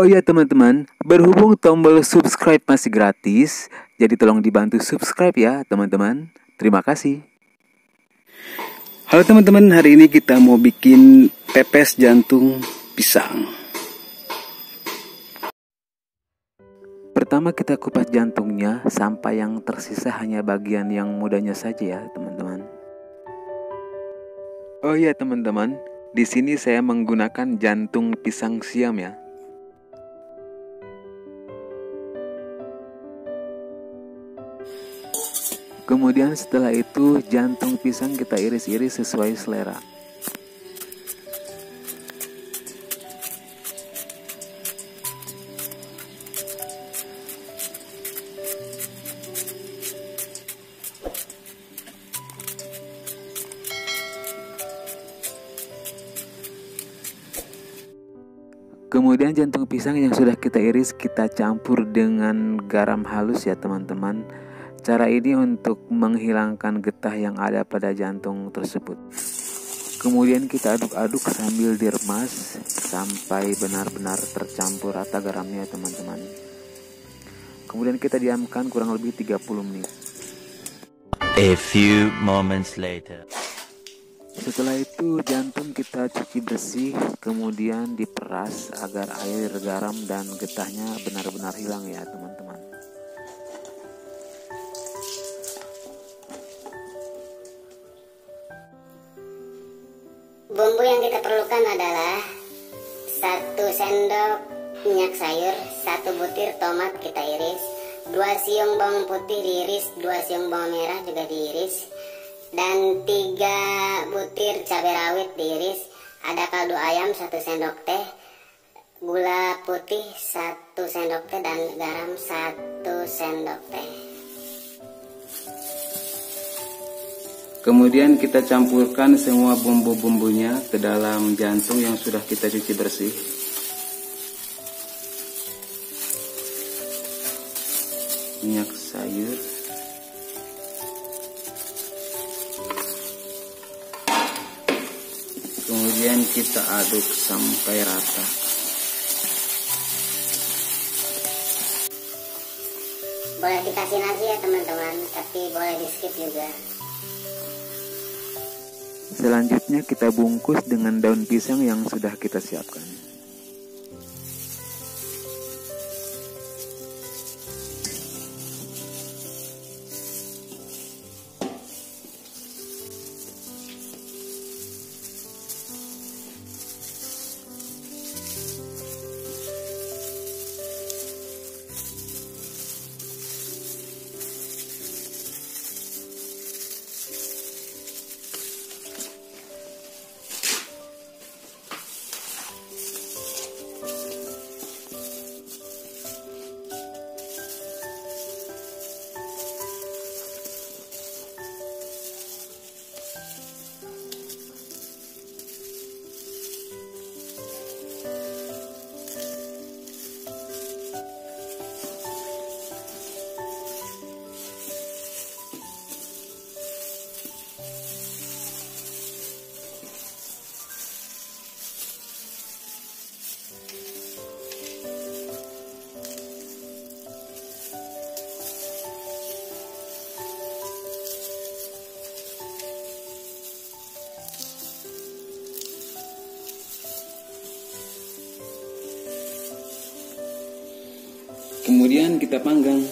Oh ya teman-teman, berhubung tombol subscribe masih gratis, jadi tolong dibantu subscribe ya teman-teman. Terima kasih. Halo teman-teman, hari ini kita mau bikin pepes jantung pisang. Pertama kita kupas jantungnya sampai yang tersisa hanya bagian yang mudanya saja ya teman-teman. Oh ya teman-teman, di sini saya menggunakan jantung pisang siam ya. Kemudian setelah itu jantung pisang kita iris-iris sesuai selera. Kemudian jantung pisang yang sudah kita iris kita campur dengan garam halus ya teman-teman. Cara ini untuk menghilangkan getah yang ada pada jantung tersebut. Kemudian kita aduk-aduk sambil diremas sampai benar-benar tercampur rata garamnya teman-teman. Kemudian kita diamkan kurang lebih 30 menit. A few moments later. Setelah itu jantung kita cuci bersih, kemudian diperas agar air garam dan getahnya benar-benar hilang ya teman-teman. Bumbu yang kita perlukan adalah 1 sendok minyak sayur, 1 butir tomat kita iris, 2 siung bawang putih diiris, 2 siung bawang merah juga diiris, dan 3 butir cabai rawit diiris. Ada kaldu ayam 1 sendok teh, gula putih 1 sendok teh, dan garam 1 sendok teh. Kemudian kita campurkan semua bumbu-bumbunya ke dalam jantung yang sudah kita cuci bersih. Minyak sayur, kemudian kita aduk sampai rata. Boleh dikasih nasi ya teman-teman, tapi boleh di skip juga. Selanjutnya kita bungkus dengan daun pisang yang sudah kita siapkan. Kemudian kita panggang.